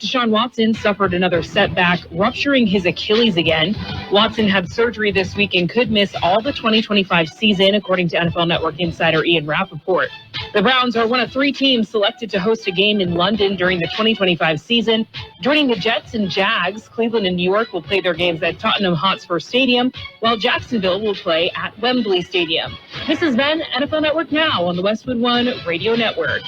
Deshaun Watson suffered another setback, rupturing his Achilles again. Watson had surgery this week and could miss all the 2025 season, according to NFL Network insider Ian Rappaport. The Browns are one of 3 teams selected to host a game in London during the 2025 season. Joining the Jets and Jags, Cleveland and New York will play their games at Tottenham Hotspur Stadium, while Jacksonville will play at Wembley Stadium. This has been NFL Network Now on the Westwood One Radio Network.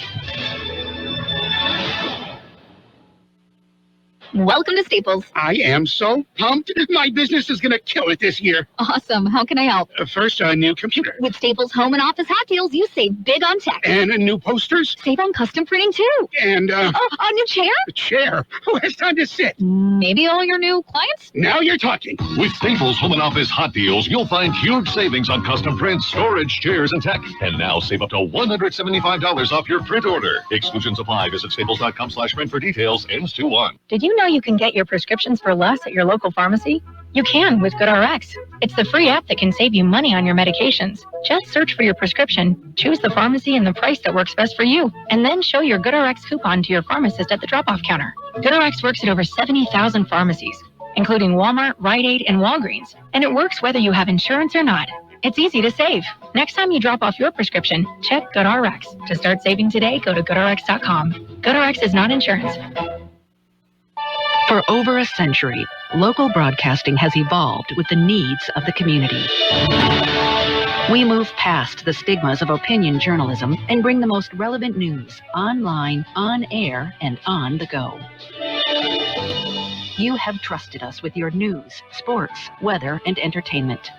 Welcome to Staples. I am so pumped. My business is going to kill it this year. Awesome. How can I help? First, a new computer. With Staples home and office hot deals, you save big on tech. And new posters. Save on custom printing, too. And, a new chair? A chair? Who has time to sit? Maybe all your new clients? Now you're talking. With Staples home and office hot deals, you'll find huge savings on custom prints, storage, chairs, and tech. And now save up to $175 off your print order. Exclusions apply. Visit staples.com/print for details. Ends 2/1. Did you know you can get your prescriptions for less at your local pharmacy? You can with GoodRx. It's the free app that can save you money on your medications. Just search for your prescription, choose the pharmacy and the price that works best for you, and then show your GoodRx coupon to your pharmacist at the drop-off counter. GoodRx works at over 70,000 pharmacies, including Walmart, Rite Aid, and Walgreens, and it works whether you have insurance or not. It's easy to save. Next time you drop off your prescription, check GoodRx. To start saving today, go to GoodRx.com. GoodRx is not insurance. For over a century, local broadcasting has evolved with the needs of the community. We move past the stigmas of opinion journalism and bring the most relevant news online, on air, and on the go. You have trusted us with your news, sports, weather, and entertainment.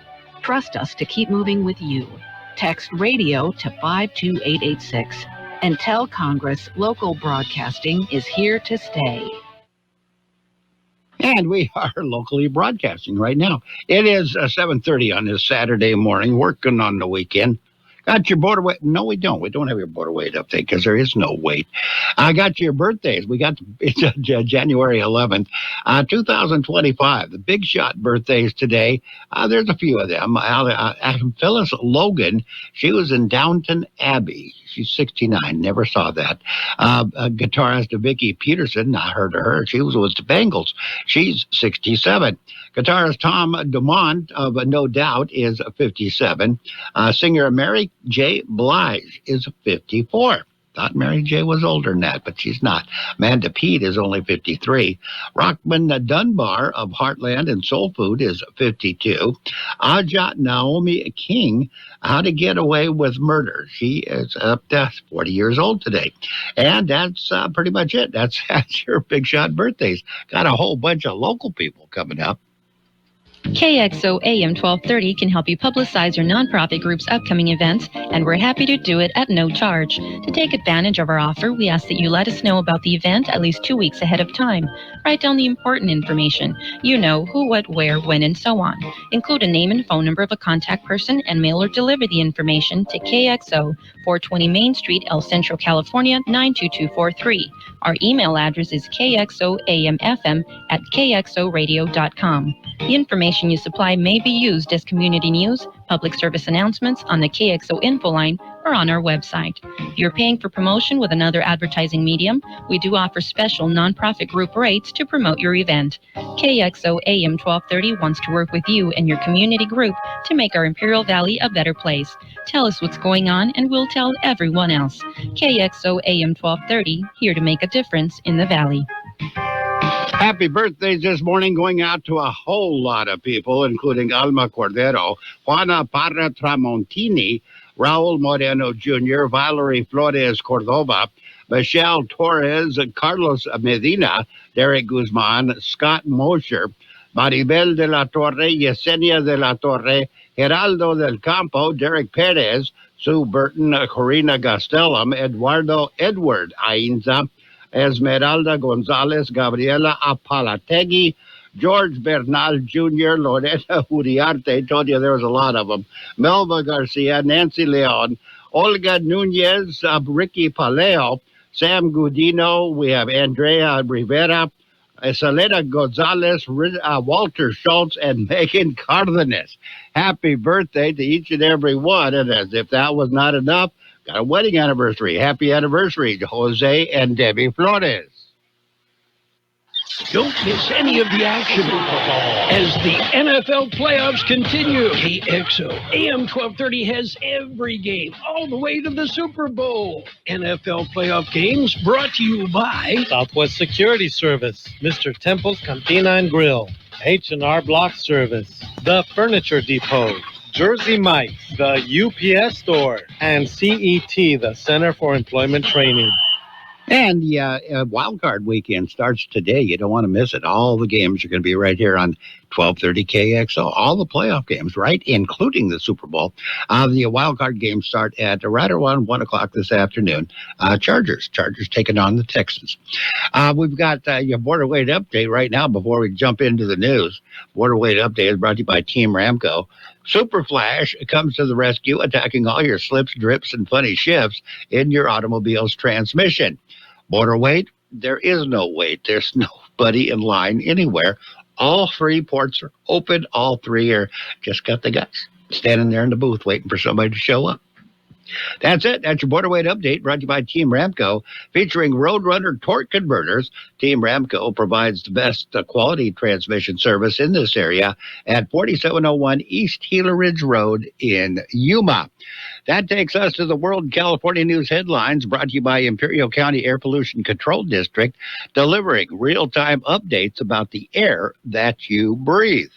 Trust us to keep moving with you. Text radio to 52886 and tell Congress local broadcasting is here to stay. And we are locally broadcasting right now. It is 7:30 on this Saturday morning, working on the weekend. Got your border weight? No, we don't. We don't have your border weight update because there is no weight. I got your birthdays. It's January 11th, 2025. The big shot birthdays today. There's a few of them. Phyllis Logan, she was in Downton Abbey. She's 69. Never saw that. Guitarist Vicki Peterson, I heard of her. She was with the Bengals. She's 67. Guitarist Tom Dumont of No Doubt is 57. Singer Mary J. Blige is 54. Thought Mary J. was older than that, but she's not. Amanda Peet is only 53. Rockman Dunbar of Heartland and Soul Food is 52. Ajat Naomi King, How to Get Away with Murder. She is up to 40 years old today. And that's pretty much it. That's your big shot birthdays. Got a whole bunch of local people coming up. KXO AM 1230 can help you publicize your nonprofit group's upcoming events, and we're happy to do it at no charge. To take advantage of our offer, we ask that you let us know about the event at least 2 weeks ahead of time. Write down the important information. You know, who, what, where, when, and so on. Include a name and phone number of a contact person and mail or deliver the information to KXO, 420 Main Street, El Centro, California, 92243. Our email address is kxoamfm@kxoradio.com. The information you supply may be used as community news, public service announcements on the KXO info line, or on our website. If you're paying for promotion with another advertising medium, we do offer special nonprofit group rates to promote your event. KXO AM 1230 wants to work with you and your community group to make our Imperial Valley a better place. Tell us what's going on and we'll tell everyone else. KXO AM 1230, here to make a difference in the Valley. Happy birthdays this morning going out to a whole lot of people, including Alma Cordero, Juana Parra Tramontini, Raul Moreno Jr., Valerie Flores Cordova, Michelle Torres, Carlos Medina, Derek Guzman, Scott Mosher, Maribel de la Torre, Yesenia de la Torre, Geraldo del Campo, Derek Perez, Sue Burton, Corina Gastelum, Eduardo Edward Ainza, Esmeralda Gonzalez, Gabriela Apalategui, George Bernal Jr., Loretta Uriarte, told you there was a lot of them, Melva Garcia, Nancy Leon, Olga Nunez, Ricky Paleo, Sam Gudino, we have Andrea Rivera, Selena Gonzalez, Walter Schultz, and Megan Cardenas. Happy birthday to each and every one, and as if that was not enough, got a wedding anniversary. Happy anniversary to Jose and Debbie Flores. Don't miss any of the action as the NFL playoffs continue. Kxo AM 1230 has every game all the way to the Super Bowl. NFL playoff games brought to you by Southwest Security Service, Mr. Temple's Cantina and Grill, H&R Block Service, The Furniture Depot, Jersey Mike's, the UPS Store, and CET, the Center for Employment Training. And wild card weekend starts today. You don't want to miss it. All the games are going to be right here on 1230 KXO. All the playoff games, right, including the Super Bowl. The wild card games start at right around 1 o'clock this afternoon. Chargers taking on the Texans. We've got your border weight update right now before we jump into the news. Border weight update is brought to you by Team Ramco. Super Flash comes to the rescue, attacking all your slips, drips, and funny shifts in your automobile's transmission. Border wait, there is no wait. There's nobody in line anywhere. All 3 ports are open. All 3 are just got the guts standing there in the booth waiting for somebody to show up. That's it. That's your Border Weight Update brought to you by Team Ramco, featuring Roadrunner torque converters. Team Ramco provides the best quality transmission service in this area at 4701 East Gila Ridge Road in Yuma. That takes us to the World California News headlines brought to you by Imperial County Air Pollution Control District, delivering real-time updates about the air that you breathe.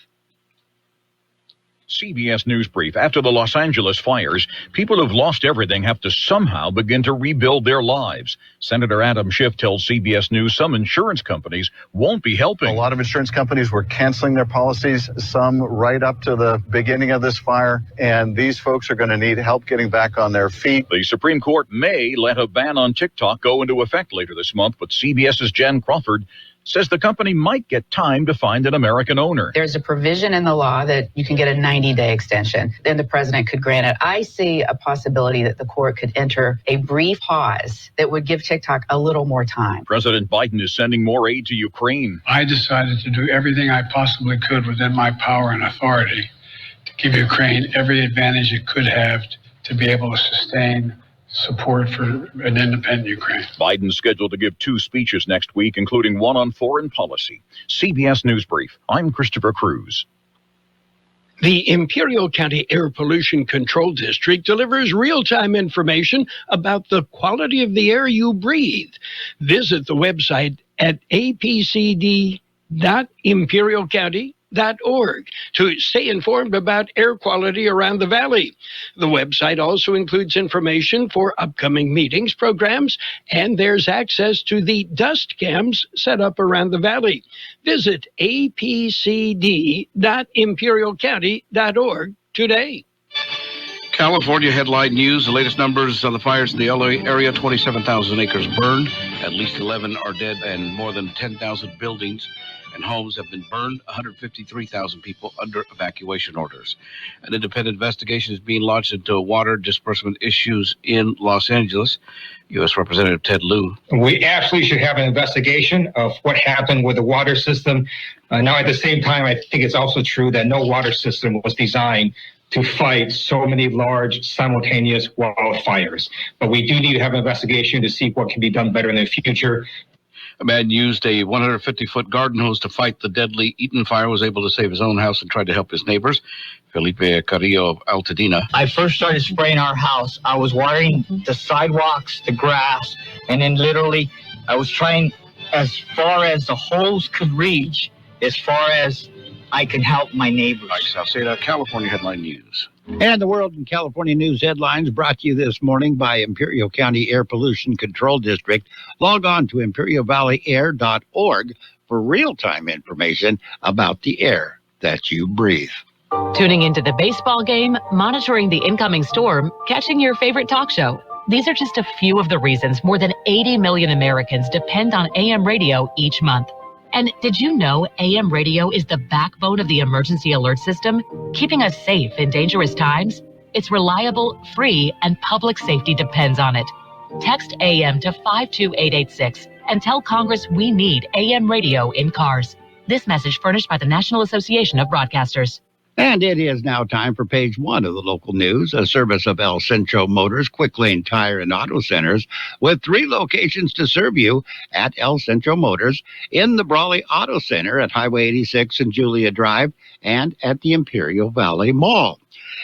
CBS News Brief. After the Los Angeles fires, people who've lost everything have to somehow begin to rebuild their lives. Senator Adam Schiff tells CBS News some insurance companies won't be helping. A lot of insurance companies were canceling their policies, some right up to the beginning of this fire, and these folks are going to need help getting back on their feet. The Supreme Court may let a ban on TikTok go into effect later this month, but CBS's Jen Crawford says the company might get time to find an American owner. There's a provision in the law that you can get a 90-day extension. Then the president could grant it. I see a possibility that the court could enter a brief pause that would give TikTok a little more time. President Biden is sending more aid to Ukraine. I decided to do everything I possibly could within my power and authority to give Ukraine every advantage it could have to be able to sustain support for an independent Ukraine. Biden's scheduled to give 2 speeches next week, including one on foreign policy. CBS News Brief. I'm Christopher Cruz. The Imperial County Air Pollution Control District delivers real-time information about the quality of the air you breathe. Visit the website at apcd.imperialcounty.org to stay informed about air quality around the valley. The website also includes information for upcoming meetings, programs, and there's access to the dust cams set up around the valley. Visit apcd.imperialcounty.org today. California headline news. The latest numbers on the fires in the LA area, 27,000 acres burned. At least 11 are dead and more than 10,000 buildings and homes have been burned. 153,000 people under evacuation orders. An independent investigation is being launched into water disbursement issues in Los Angeles. U.S. Representative Ted Lieu. We absolutely should have an investigation of what happened with the water system. Now, at the same time, I think it's also true that no water system was designed to fight so many large simultaneous wildfires. But we do need to have an investigation to see what can be done better in the future. A man used a 150-foot garden hose to fight the deadly Eaton fire, was able to save his own house and tried to help his neighbors. Felipe Carrillo of Altadena. I first started spraying our house. I was watering the sidewalks, the grass, and then literally I was trying as far as the hose could reach, as far as I can help my neighbors. Mike Salceda, California Headline News. And the World in California News headlines brought to you this morning by Imperial County Air Pollution Control District. Log on to imperialvalleyair.org for real-time information about the air that you breathe. Tuning into the baseball game, monitoring the incoming storm, catching your favorite talk show. These are just a few of the reasons more than 80 million Americans depend on AM radio each month. And did you know AM radio is the backbone of the emergency alert system, keeping us safe in dangerous times? It's reliable, free, and public safety depends on it. Text AM to 52886 and tell Congress we need AM radio in cars. This message furnished by the National Association of Broadcasters. And it is now time for page one of the local news, a service of El Centro Motors, Quick Lane Tire and Auto Centers, with 3 locations to serve you at El Centro Motors, in the Brawley Auto Center at Highway 86 and Julia Drive, and at the Imperial Valley Mall.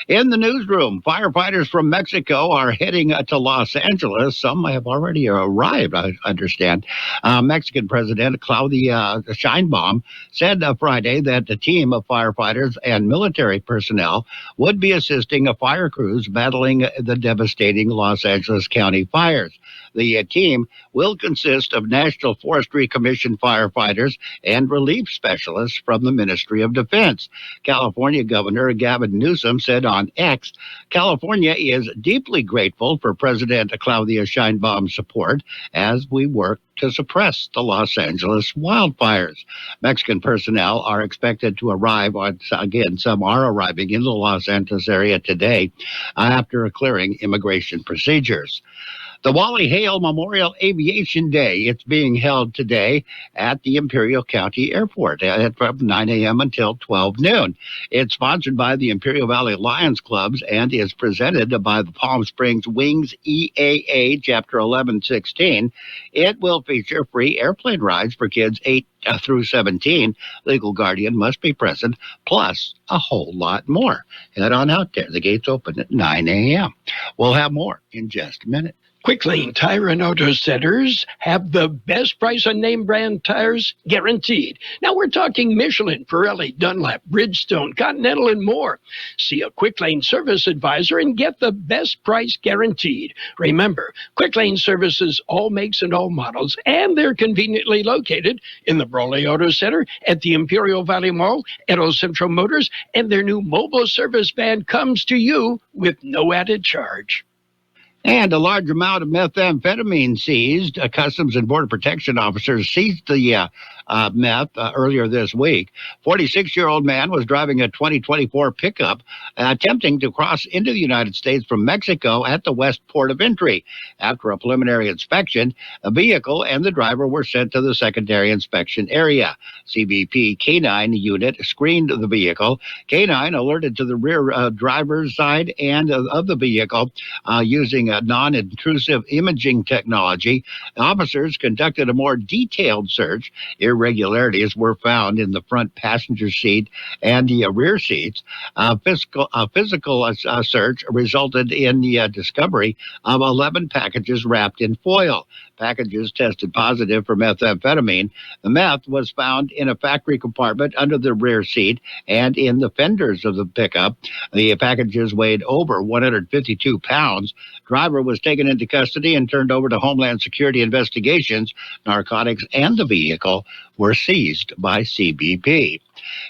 In the newsroom, firefighters from Mexico are heading to Los Angeles. Some have already arrived, I understand. Mexican President Claudia Sheinbaum said Friday that a team of firefighters and military personnel would be assisting fire crews battling the devastating Los Angeles County fires. The team will consist of National Forestry Commission firefighters and relief specialists from the Ministry of Defense. California Governor Gavin Newsom said on X, California is deeply grateful for President Claudia Sheinbaum's support as we work to suppress the Los Angeles wildfires. Mexican personnel are expected to arrive some are arriving in the Los Angeles area today after clearing immigration procedures. The Wally Hale Memorial Aviation Day, it's being held today at the Imperial County Airport from 9 a.m. until 12 noon. It's sponsored by the Imperial Valley Lions Clubs and is presented by the Palm Springs Wings EAA Chapter 1116. It will feature free airplane rides for kids 8 through 17. Legal guardian must be present, plus a whole lot more. Head on out there. The gates open at 9 a.m. We'll have more in just a minute. Quick Lane Tire and Auto Centers have the best price on name brand tires guaranteed. Now we're talking Michelin, Pirelli, Dunlop, Bridgestone, Continental, and more. See a Quick Lane service advisor and get the best price guaranteed. Remember, Quick Lane services all makes and all models, and they're conveniently located in the Brawley Auto Center, at the Imperial Valley Mall, at El Centro Motors, and their new mobile service van comes to you with no added charge. And a large amount of methamphetamine seized. Customs and Border Protection officers seized the meth earlier this week. 46-year-old man was driving a 2024 pickup attempting to cross into the United States from Mexico at the west port of entry. After a preliminary inspection, a vehicle and the driver were sent to the secondary inspection area. CBP K-9 unit screened the vehicle. K-9 alerted to the rear driver's side and of the vehicle using a non-intrusive imaging technology. Officers conducted a more detailed search. Irregularities were found in the front passenger seat and the rear seats. Physical search resulted in the discovery of 11 packages wrapped in foil. Packages tested positive for methamphetamine. The meth was found in a factory compartment under the rear seat and in the fenders of the pickup. The packages weighed over 152 pounds. Driver was taken into custody and turned over to Homeland Security investigations. Narcotics and the vehicle were seized by CBP.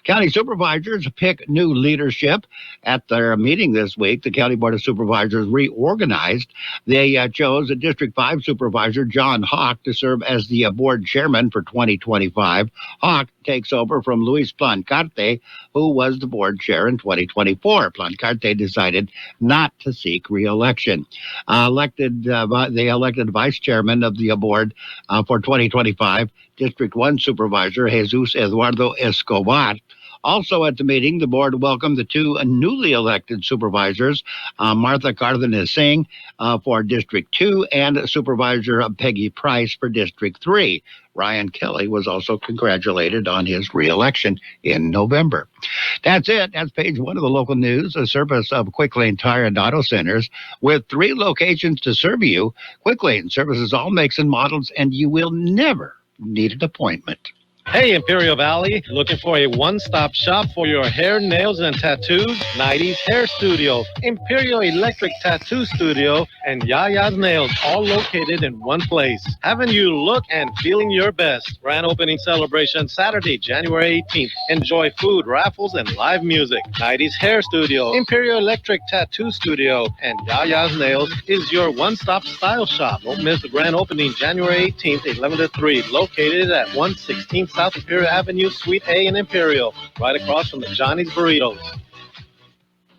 County supervisors pick new leadership. At their meeting this week, the County Board of Supervisors reorganized. They chose a District 5 supervisor, John Hawk, to serve as the board chairman for 2025. Hawk takes over from Luis Plancarte, who was the board chair in 2024. Plancarte decided not to seek re-election. They elected vice chairman of the board for 2025, District 1 supervisor Jesus Eduardo Escobar. Also at the meeting, the board welcomed the 2 newly elected supervisors, Martha Cardenas Singh for District 2 and Supervisor Peggy Price for District 3. Ryan Kelly was also congratulated on his re-election in November. That's it. That's page one of the local news, a service of Quick Lane Tire and Auto Centers with 3 locations to serve you. Quick Lane services all makes and models, and you will never need an appointment. Hey, Imperial Valley, looking for a one-stop shop for your hair, nails, and tattoos? 90s Hair Studio, Imperial Electric Tattoo Studio, and Yaya's Nails, all located in one place. Having you look and feeling your best. Grand opening celebration Saturday, January 18th. Enjoy food, raffles, and live music. 90s Hair Studio, Imperial Electric Tattoo Studio, and Yaya's Nails is your one-stop style shop. Don't miss the grand opening January 18th, 11 to 3, located at 116 South Imperial Avenue, Suite A in Imperial, right across from the Johnny's Burritos.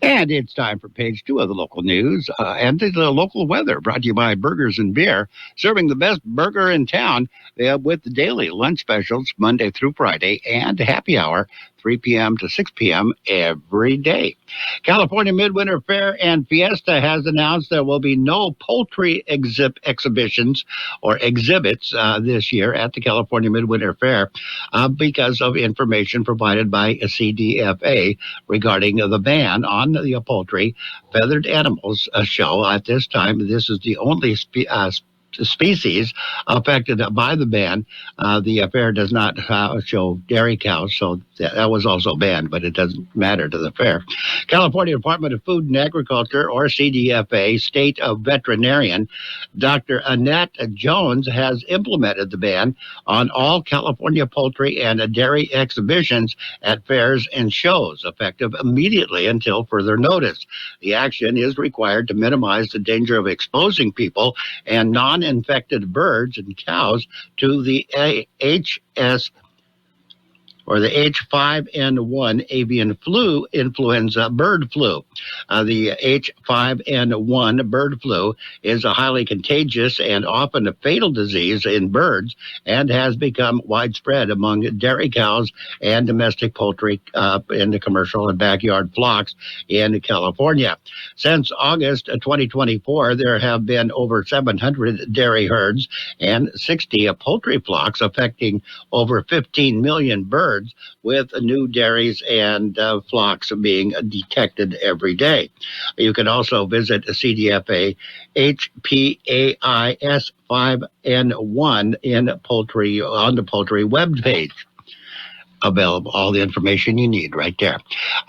And it's time for page 2 of the local news and the local weather, brought to you by Burgers and Beer, serving the best burger in town with the daily lunch specials Monday through Friday and happy hour 3 p.m. to 6 p.m. every day. California Midwinter Fair and Fiesta has announced there will be no poultry exhibitions or exhibits this year at the California Midwinter Fair because of information provided by CDFA regarding the ban on the poultry feathered animals show. At this time, this is the only species affected by the ban. The fair does not show dairy cows, so that was also banned, but it doesn't matter to the fair. California Department of Food and Agriculture, or CDFA, State Veterinarian Dr. Annette Jones has implemented the ban on all California poultry and dairy exhibitions at fairs and shows, effective immediately until further notice. The action is required to minimize the danger of exposing people and non-infected birds and cows to the HS or the H5N1 avian flu influenza bird flu. The H5N1 bird flu is a highly contagious and often a fatal disease in birds and has become widespread among dairy cows and domestic poultry in the commercial and backyard flocks in California. Since August 2024, there have been over 700 dairy herds and 60 poultry flocks affecting over 15 million birds, with new dairies and flocks being detected every day. You can also visit CDFA HPAIS 5N1 in poultry on the poultry webpage. Available, all the information you need right there.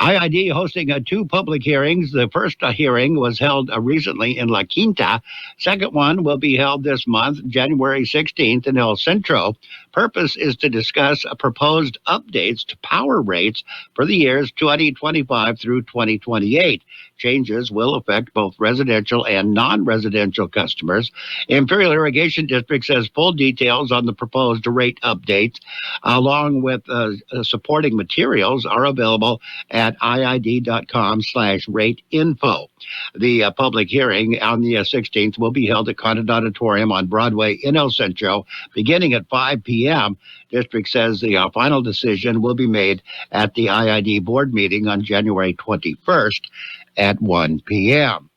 IID hosting 2 public hearings. The first hearing was held recently in La Quinta. Second one will be held this month, January 16th in El Centro. Purpose is to discuss proposed updates to power rates for the years 2025 through 2028. Changes will affect both residential and non-residential customers. Imperial Irrigation District says full details on the proposed rate updates, along with supporting materials, are available at iid.com/rateinfo. The public hearing on the 16th will be held at Condon Auditorium on Broadway in El Centro, beginning at 5 p.m. District says the final decision will be made at the IID board meeting on January 21st at 1 p.m.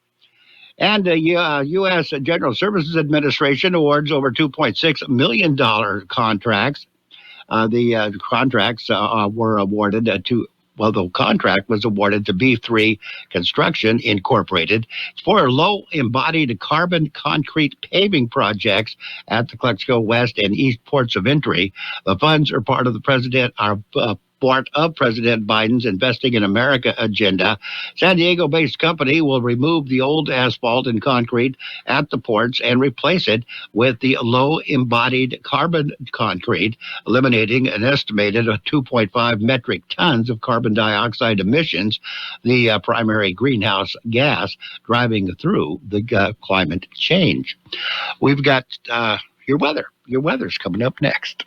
And the U.S. General Services Administration awards over $2.6 million contracts. The contracts were awarded the contract was awarded to B3 Construction Incorporated for low-embodied carbon concrete paving projects at the Kxo West and East ports of entry. The funds are part of the President Biden's Investing in America agenda. San Diego-based company will remove the old asphalt and concrete at the ports and replace it with the low-embodied carbon concrete, eliminating an estimated 2.5 metric tons of carbon dioxide emissions, the primary greenhouse gas driving through the climate change. We've got your weather. Your weather's coming up next.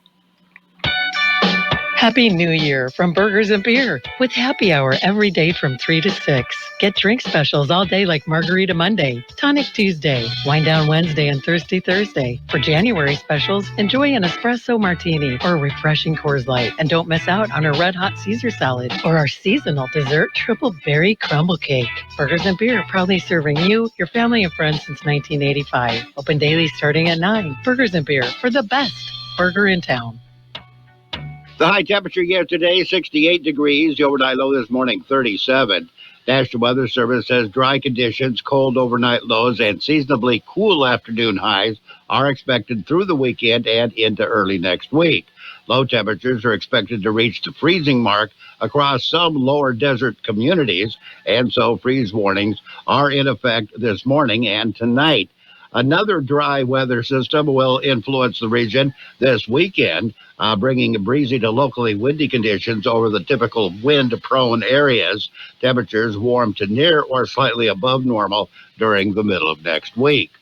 Happy New Year from Burgers and Beer with happy hour every day from 3 to 6. Get drink specials all day like Margarita Monday, Tonic Tuesday, Wine Down Wednesday, and Thirsty Thursday. For January specials, enjoy an espresso martini or a refreshing Coors Light. And don't miss out on our Red Hot Caesar salad or our seasonal dessert Triple Berry Crumble Cake. Burgers and Beer, proudly serving you, your family, and friends since 1985. Open daily starting at 9. Burgers and Beer, for the best burger in town. The high temperature here today, 68 degrees. The overnight low this morning, 37. National Weather Service says dry conditions, cold overnight lows, and seasonably cool afternoon highs are expected through the weekend and into early next week. Low temperatures are expected to reach the freezing mark across some lower desert communities, and so freeze warnings are in effect this morning and tonight. Another dry weather system will influence the region this weekend, bringing breezy to locally windy conditions over the typical wind-prone areas. Temperatures warm to near or slightly above normal during the middle of next week.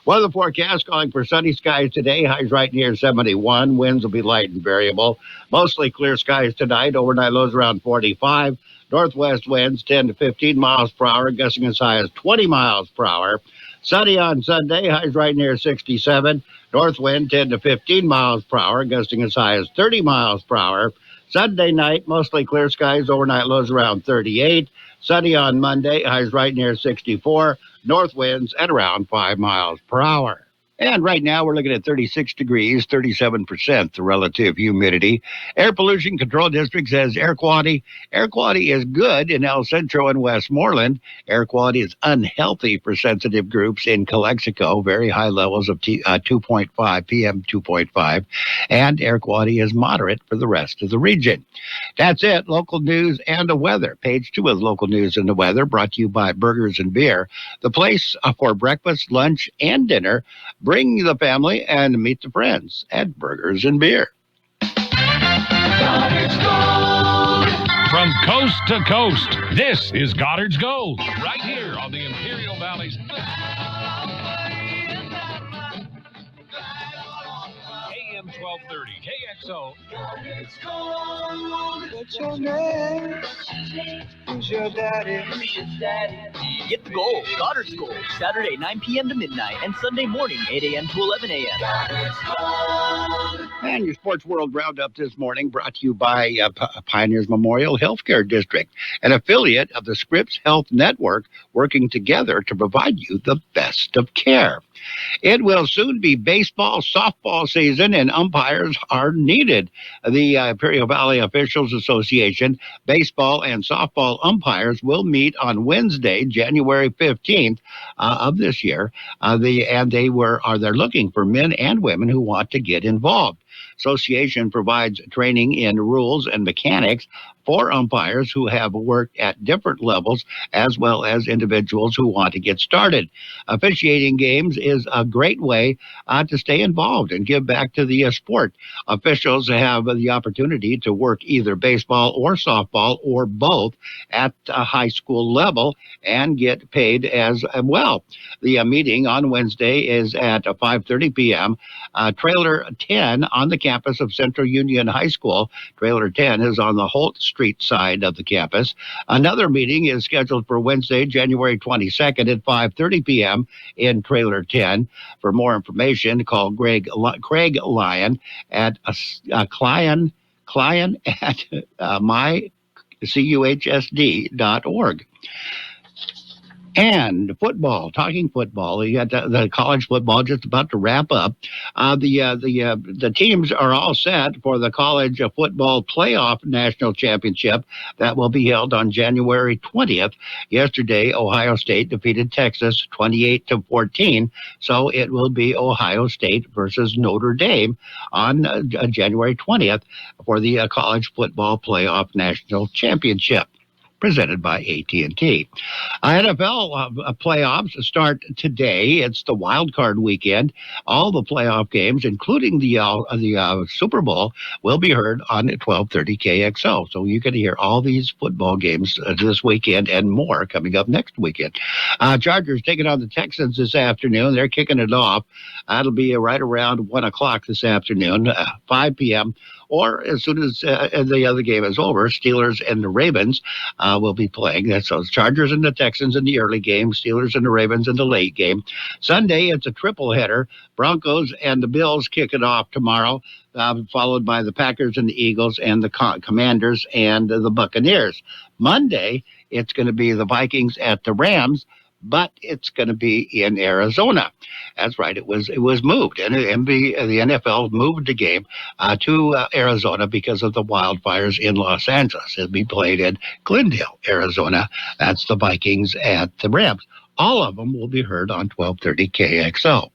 Weather forecast calling for sunny skies today, highs right near 71. Winds will be light and variable. Mostly clear skies tonight, overnight lows around 45. Northwest winds 10 to 15 miles per hour, gusting as high as 20 miles per hour. Sunny on Sunday, highs right near 67. North wind 10 to 15 miles per hour, gusting as high as 30 miles per hour. Sunday night, mostly clear skies, overnight lows around 38. Sunny on Monday, highs right near 64. North winds at around 5 miles per hour. And right now, we're looking at 36 degrees, 37% the relative humidity. Air Pollution Control District says air quality is good in El Centro and Westmoreland. Air quality is unhealthy for sensitive groups in Calexico, very high levels of 2.5, PM 2.5. And air quality is moderate for the rest of the region. That's it, local news and the weather. Page 2 of local news and the weather, brought to you by Burgers and Beer, the place for breakfast, lunch, and dinner. Bring the family and meet the friends at Burgers and Beer. Goddard's Gold. From coast to coast, this is Goddard's Gold, right here on the Imperial Valley's AM 1230 KXO. Goddard's Gold. What's your name? Who's your daddy? Get the gold, Goddard's Gold, Saturday 9 p.m. to midnight and Sunday morning 8 a.m. to 11 a.m. And your Sports World Roundup this morning brought to you by Pioneers Memorial Healthcare District, an affiliate of the Scripps Health Network, working together to provide you the best of care. It will soon be baseball, softball season, and umpires are needed. The Imperial Valley Officials Association baseball and softball umpires will meet on Wednesday, January 15th of this year. They're looking for men and women who want to get involved. Association provides training in rules and mechanics for umpires who have worked at different levels, as well as individuals who want to get started. Officiating games is a great way to stay involved and give back to the sport. Officials have the opportunity to work either baseball or softball or both at a high school level and get paid as well. The meeting on Wednesday is at 5:30 p.m. Trailer 10 on the campus of Central Union High School. Trailer 10 is on the Holt Street side of the campus. Another meeting is scheduled for Wednesday, January 22nd at 5:30 p.m. in Trailer 10. For more information, call Craig Lyon at Client at mycuhsd.org. And football, talking football, you got the college football just about to wrap up. The teams are all set for the college football playoff national championship that will be held on January 20th. Yesterday, Ohio State defeated Texas 28-14, so it will be Ohio State versus Notre Dame on January 20th for the college football playoff national championship, presented by AT&T. NFL playoffs start today. It's the wild card weekend. All the playoff games, including the Super Bowl, will be heard on 1230 KXO. So you can hear all these football games this weekend and more coming up next weekend. Chargers taking on the Texans this afternoon. They're kicking it off. That'll be right around 1 o'clock this afternoon, 5 p.m., or as soon as the other game is over. Steelers and the Ravens will be playing. That's those Chargers and the Texans in the early game, Steelers and the Ravens in the late game. Sunday, it's a triple header. Broncos and the Bills kick it off tomorrow, followed by the Packers and the Eagles and the Commanders and the Buccaneers. Monday, it's going to be the Vikings at the Rams, but it's going to be in Arizona. That's right. It was moved, and the NFL moved the game to Arizona because of the wildfires in Los Angeles. It'll be played in Glendale, Arizona. That's the Vikings at the Rams. All of them will be heard on 1230 KXO.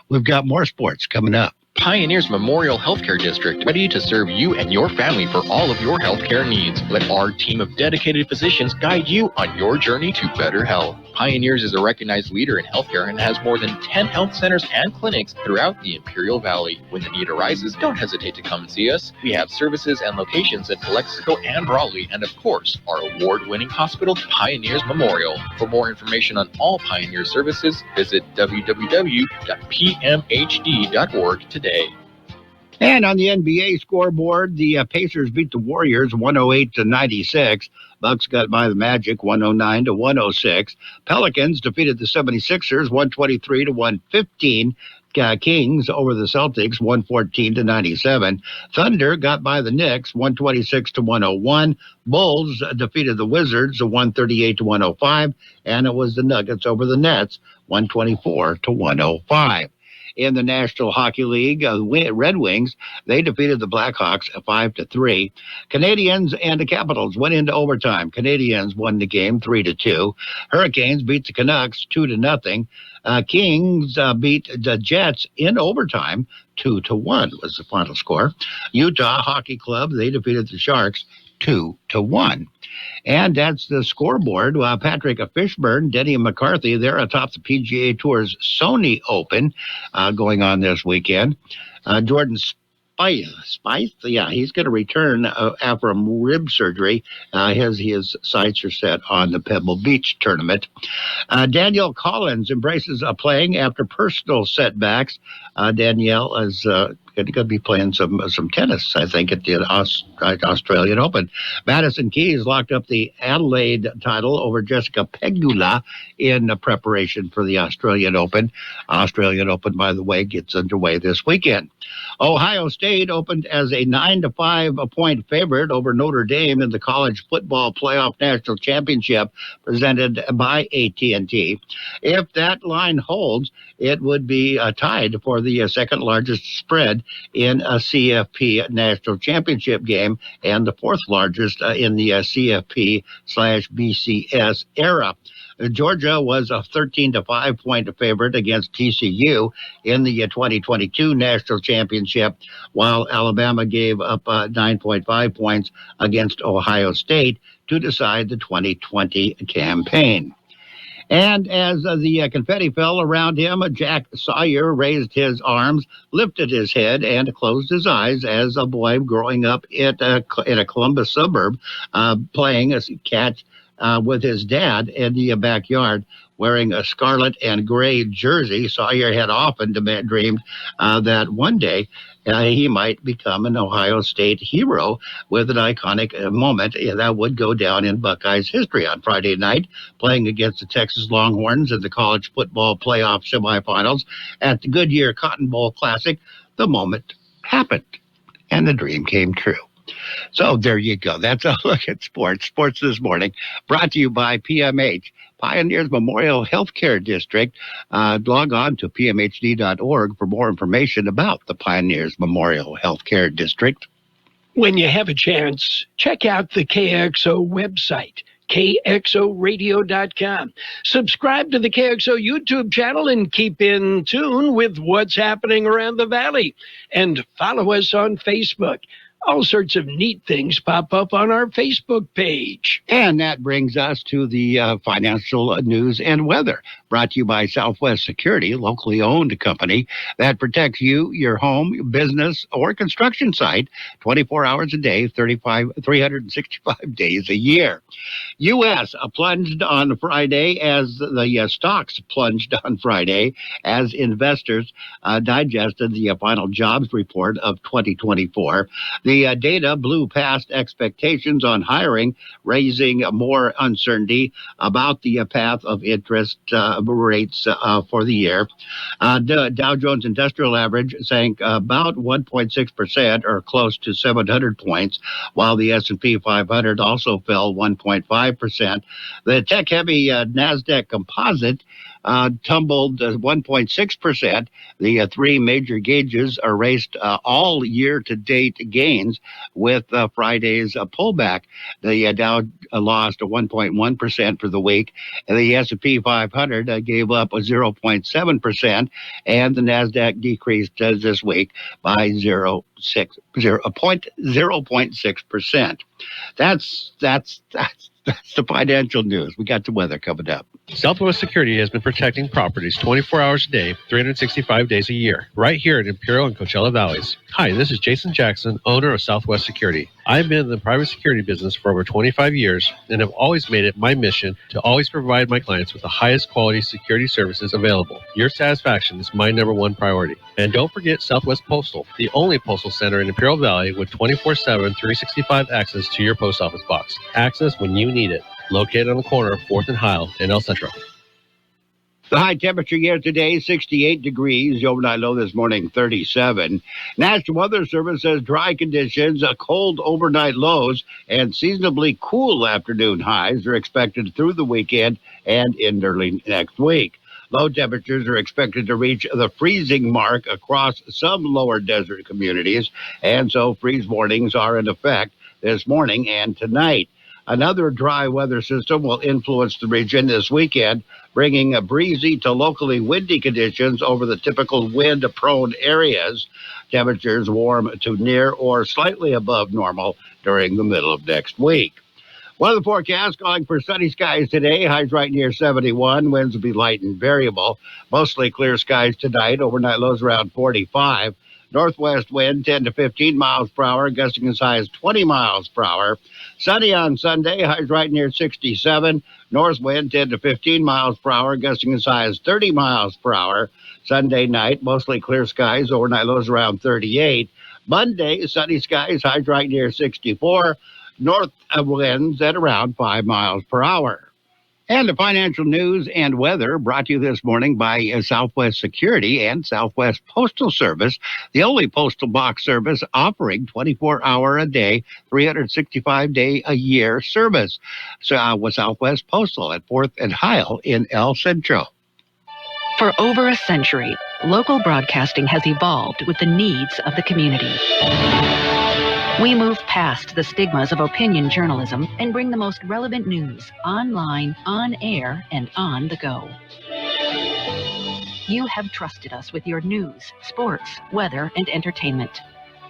We've got more sports coming up. Pioneers Memorial Healthcare District, ready to serve you and your family for all of your healthcare needs. Let our team of dedicated physicians guide you on your journey to better health. Pioneers is a recognized leader in healthcare and has more than 10 health centers and clinics throughout the Imperial Valley. When the need arises, don't hesitate to come and see us. We have services and locations at Calexico and Raleigh, and of course, our award-winning hospital, Pioneers Memorial. For more information on all Pioneer services, visit www.pmhd.org today. And on the NBA scoreboard, the Pacers beat the Warriors 108-96. Bucks got by the Magic 109-106. Pelicans defeated the 76ers 123-115. Kings over the Celtics, 114-97. Thunder got by the Knicks, 126-101. Bulls defeated the Wizards, 138-105. And it was the Nuggets over the Nets, 124-105. In the National Hockey League, Red Wings, they defeated the Blackhawks 5-3. Canadians and the Capitals went into overtime. Canadians won the game 3-2. Hurricanes beat the Canucks 2-0. Kings beat the Jets in overtime 2-1 was the final score. Utah Hockey Club, they defeated the Sharks 2-1. And that's the scoreboard. Patrick Fishburne, Denny McCarthy, they're atop the PGA Tour's Sony Open going on this weekend. Jordan Spieth, yeah, he's going to return after a rib surgery. His sights are set on the Pebble Beach tournament. Danielle Collins embraces playing after personal setbacks. Danielle is going to be playing some tennis, I think, at the Australian Open. Madison Keys locked up the Adelaide title over Jessica Pegula in preparation for the Australian Open. Australian Open, by the way, gets underway this weekend. Ohio State opened as a 9-5 point favorite over Notre Dame in the college football playoff national championship presented by AT&T. If that line holds, it would be tied for the second largest spread in a CFP national championship game and the fourth largest in the CFP/BCS era. Georgia was a 13-5 point favorite against TCU in the 2022 national championship, while Alabama gave up 9.5 points against Ohio State to decide the 2020 campaign. And as the confetti fell around him, Jack Sawyer raised his arms, lifted his head, and closed his eyes as a boy growing up in a Columbus suburb, playing as catch with his dad in the backyard, wearing a scarlet and gray jersey. Sawyer had often dreamed that one day he might become an Ohio State hero with an iconic moment that would go down in Buckeyes history. On Friday night, playing against the Texas Longhorns in the college football playoff semifinals at the Goodyear Cotton Bowl Classic, the moment happened, and the dream came true. So there you go. That's a look at sports. Sports this morning, brought to you by PMH, Pioneers Memorial Healthcare District. Log on to pmhd.org for more information about the Pioneers Memorial Healthcare District. When you have a chance, check out the KXO website, kxoradio.com. Subscribe to the KXO YouTube channel and keep in tune with what's happening around the valley. And follow us on Facebook. All sorts of neat things pop up on our Facebook page. And that brings us to the financial news and weather, brought to you by Southwest Security, a locally owned company that protects you, your home, business, or construction site 24 hours a day, 365 days a year. U.S. plunged on Friday as the stocks plunged on Friday as investors digested the final jobs report of 2024. The data blew past expectations on hiring, raising more uncertainty about the path of interest rates for the year. The Dow Jones Industrial Average sank about 1.6%, or close to 700 points, while the S&P 500 also fell 1.5%. The tech-heavy NASDAQ Composite tumbled 1.6%. The three major gauges erased all year-to-date gains with Friday's pullback. The Dow lost 1.1% for the week, and the S&P 500 gave up 0.7%, and the NASDAQ decreased this week by 0.6%. That's the financial news. We got the weather coming up. Southwest Security has been protecting properties 24 hours a day, 365 days a year, right here in Imperial and Coachella Valleys. Hi, this is Jason Jackson, owner of Southwest Security. I've been in the private security business for over 25 years and have always made it my mission to always provide my clients with the highest quality security services available. Your satisfaction is my number one priority. And don't forget Southwest Postal, the only postal center in Imperial Valley with 24/7, 365 access to your post office box. Access when you need it. Located on the corner of 4th and Heil in El Centro. The high temperature here today, 68 degrees. The overnight low this morning, 37. National Weather Service says dry conditions, cold overnight lows, and seasonably cool afternoon highs are expected through the weekend and in early next week. Low temperatures are expected to reach the freezing mark across some lower desert communities, and so freeze warnings are in effect this morning and tonight. Another dry weather system will influence the region this weekend, bringing breezy to locally windy conditions over the typical wind-prone areas. Temperatures warm to near or slightly above normal during the middle of next week. Weather forecast calling for sunny skies today. Highs right near 71. Winds will be light and variable. Mostly clear skies tonight. Overnight lows around 45. Northwest wind 10 to 15 miles per hour, gusting as high as 20 miles per hour. Sunny on Sunday, highs right near 67. North wind 10 to 15 miles per hour, gusting as high as 30 miles per hour. Sunday night, mostly clear skies, overnight lows around 38. Monday, sunny skies, highs right near 64. North winds at around 5 miles per hour. And the financial news and weather brought to you this morning by Southwest Security and Southwest Postal Service, the only postal box service offering 24-hour-a-day, 365-day-a-year service. So with Southwest Postal at 4th and Heil in El Centro. For over a century, local broadcasting has evolved with the needs of the community. We move past the stigmas of opinion journalism and bring the most relevant news online, on air, and on the go. You have trusted us with your news, sports, weather, and entertainment.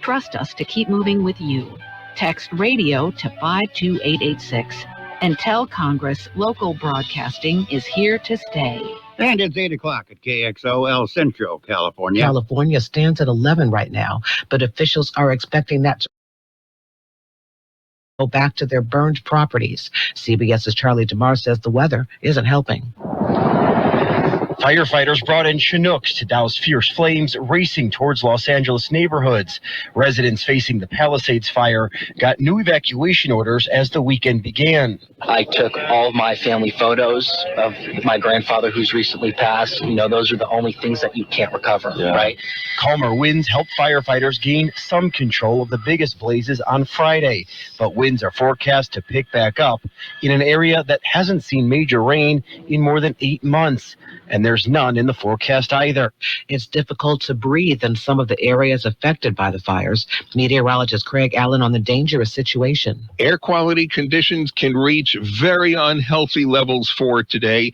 Trust us to keep moving with you. Text radio to 52886 and tell Congress local broadcasting is here to stay. And it's 8 o'clock at KXO, El Centro, California. California stands at 11 right now, but officials are expecting that to go back to their burned properties. CBS's Charlie DeMar says the weather isn't helping. Firefighters brought in Chinooks to douse fierce flames racing towards Los Angeles neighborhoods. Residents facing the Palisades fire got new evacuation orders as the weekend began. I took all of my family photos of my grandfather who's recently passed. You know, those are the only things that you can't recover, right? Calmer winds helped firefighters gain some control of the biggest blazes on Friday, but winds are forecast to pick back up in an area that hasn't seen major rain in more than 8 months. And there's none in the forecast either. It's difficult to breathe in some of the areas affected by the fires. Meteorologist Craig Allen on the dangerous situation. Air quality conditions can reach very unhealthy levels for today.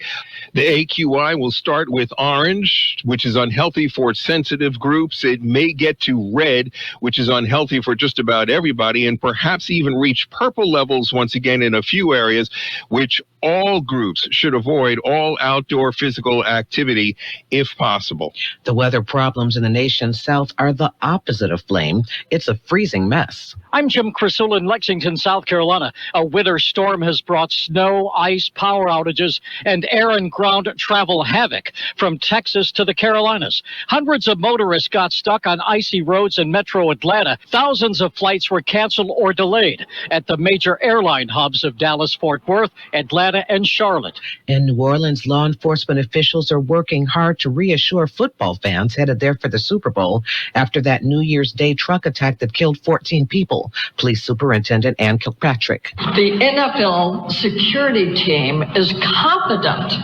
The AQI will start with orange, which is unhealthy for sensitive groups. It may get to red, which is unhealthy for just about everybody, and perhaps even reach purple levels once again in a few areas, which all groups should avoid all outdoor physical activity if possible. The weather problems in the nation's south are the opposite of flame. It's a freezing mess. I'm Jim Crisul in Lexington, South Carolina. A winter storm has brought snow, ice, power outages, and air and ground travel havoc from Texas to the Carolinas. Hundreds of motorists got stuck on icy roads in metro Atlanta. Thousands of flights were canceled or delayed at the major airline hubs of Dallas, Fort Worth, Atlanta, and Charlotte. In New Orleans, law enforcement officials are working hard to reassure football fans headed there for the Super Bowl after that New Year's Day truck attack that killed 14 people. Police Superintendent Ann Kilpatrick. The NFL security team is confident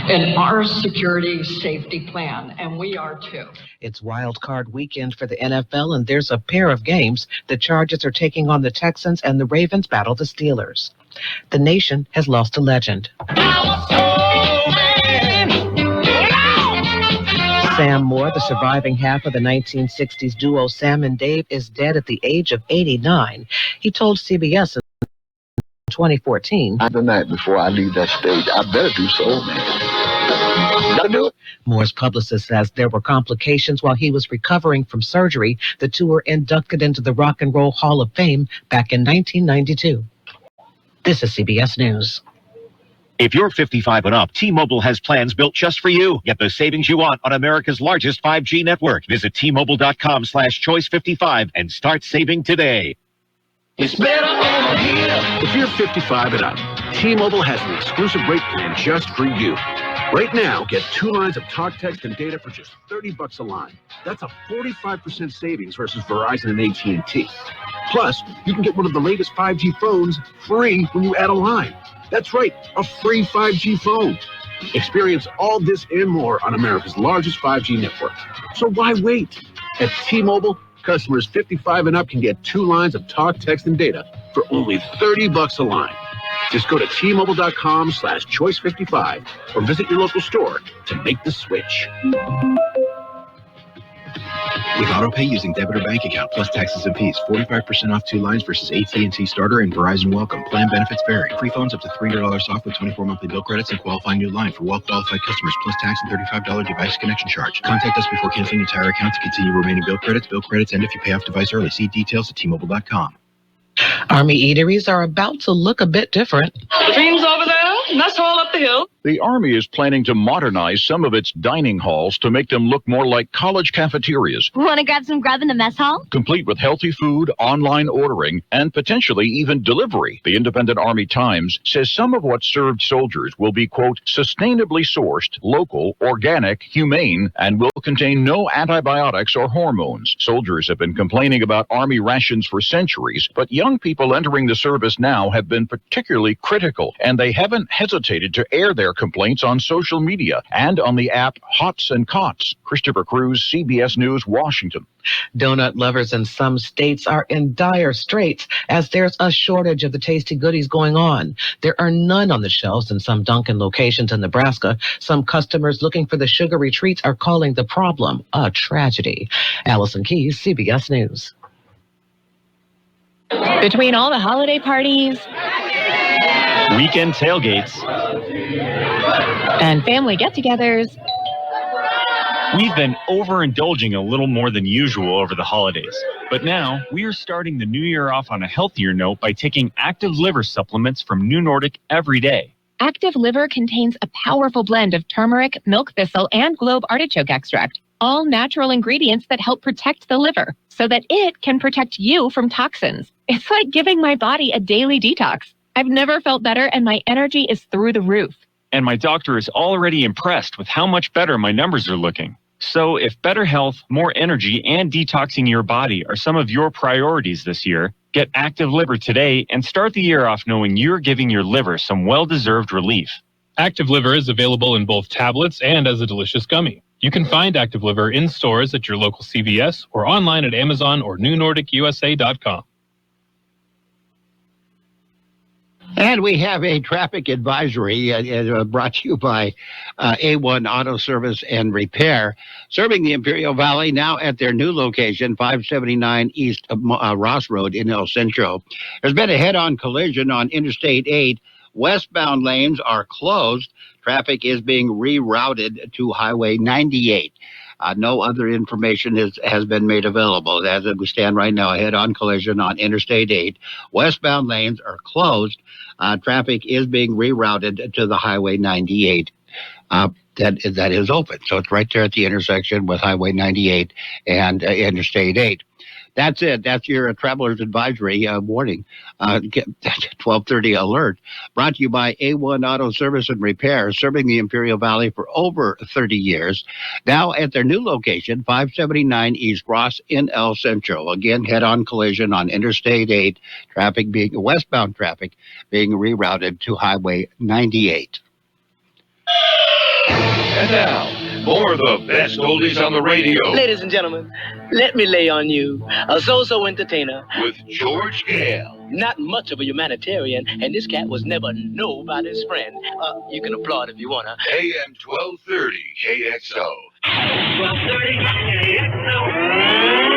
in our security safety plan, and we are too. It's wild card weekend for the NFL, and there's a pair of games. The Chargers are taking on the Texans, and the Ravens battle the Steelers. The nation has lost a legend. Sam Moore, the surviving half of the 1960s duo Sam and Dave, is dead at the age of 89. He told CBS in 2014, The night before I leave that stage, I better do so, man. Gotta do it. Moore's publicist says there were complications while he was recovering from surgery. The two were inducted into the Rock and Roll Hall of Fame back in 1992. This is CBS News. If you're 55 and up, T-Mobile has plans built just for you. Get the savings you want on America's largest 5G network. Visit T-Mobile.com/choice55 and start saving today. It's better over here. If you're 55 and up, T-Mobile has an exclusive rate plan just for you. Right now, get 2 lines of talk, text, and data for just $30 a line. That's a 45% savings versus Verizon and AT&T. Plus, you can get one of the latest 5G phones free when you add a line. That's right, a free 5G phone. Experience all this and more on America's largest 5G network. So why wait? At T-Mobile, customers 55 and up can get 2 lines of talk, text, and data for only $30 a line. Just go to T-Mobile.com/choice55 or visit your local store to make the switch. With AutoPay using debit or bank account plus taxes and fees, 45% off 2 lines versus AT&T Starter and Verizon Welcome. Plan benefits vary. Free phones up to $300 off with 24 monthly bill credits and qualifying new line for well-qualified customers plus tax and $35 device connection charge. Contact us before canceling your entire account to continue remaining bill credits. Bill credits end if you pay off device early. See details at T-Mobile.com. Army eateries are about to look a bit different. The dream's over there. That's all up the hill. The Army is planning to modernize some of its dining halls to make them look more like college cafeterias. Want to grab some grub in the mess hall? Complete with healthy food, online ordering, and potentially even delivery. The Independent Army Times says some of what's served soldiers will be, quote, sustainably sourced, local, organic, humane, and will contain no antibiotics or hormones. Soldiers have been complaining about Army rations for centuries, but young people entering the service now have been particularly critical, and they haven't hesitated to air their complaints on social media and on the app Hots and Cots. Christopher Cruz, CBS News, Washington. Donut lovers in some states are in dire straits as there's a shortage of the tasty goodies going on. There are none on the shelves in some Dunkin' locations in Nebraska. Some customers looking for the sugary treats are calling the problem a tragedy. Allison Keyes, CBS News. Between all the holiday parties, weekend tailgates, and family get-togethers, we've been overindulging a little more than usual over the holidays. But now, we are starting the new year off on a healthier note by taking active liver supplements from New Nordic every day. Active Liver contains a powerful blend of turmeric, milk thistle, and globe artichoke extract, all natural ingredients that help protect the liver so that it can protect you from toxins. It's like giving my body a daily detox. I've never felt better, and my energy is through the roof. And my doctor is already impressed with how much better my numbers are looking. So if better health, more energy, and detoxing your body are some of your priorities this year, get Active Liver today and start the year off knowing you're giving your liver some well-deserved relief. Active Liver is available in both tablets and as a delicious gummy. You can find Active Liver in stores at your local CVS or online at Amazon or NewNordicUSA.com. And we have a traffic advisory brought to you by A1 Auto Service and Repair, serving the Imperial Valley now at their new location, 579 East Ross Road in El Centro. There's been a head-on collision on Interstate 8. Westbound lanes are closed. Traffic is being rerouted to Highway 98. No other information has been made available. As we stand right now, a head-on collision on Interstate 8. Westbound lanes are closed. Traffic is being rerouted to the Highway 98. That is open. So it's right there at the intersection with Highway 98 and Interstate 8. That's it. That's your traveler's advisory warning. 12:30 alert. Brought to you by A1 Auto Service and Repair, serving the Imperial Valley for over 30 years. Now at their new location, 579 East Ross in El Centro. Again, head-on collision on Interstate 8. Westbound traffic being rerouted to Highway 98. And now, more of the best oldies on the radio. Ladies and gentlemen, let me lay on you a so-so entertainer. With George Gale. Not much of a humanitarian, and this cat was never nobody's friend. You can applaud if you wanna. AM 1230 KXO. 1230 KXO.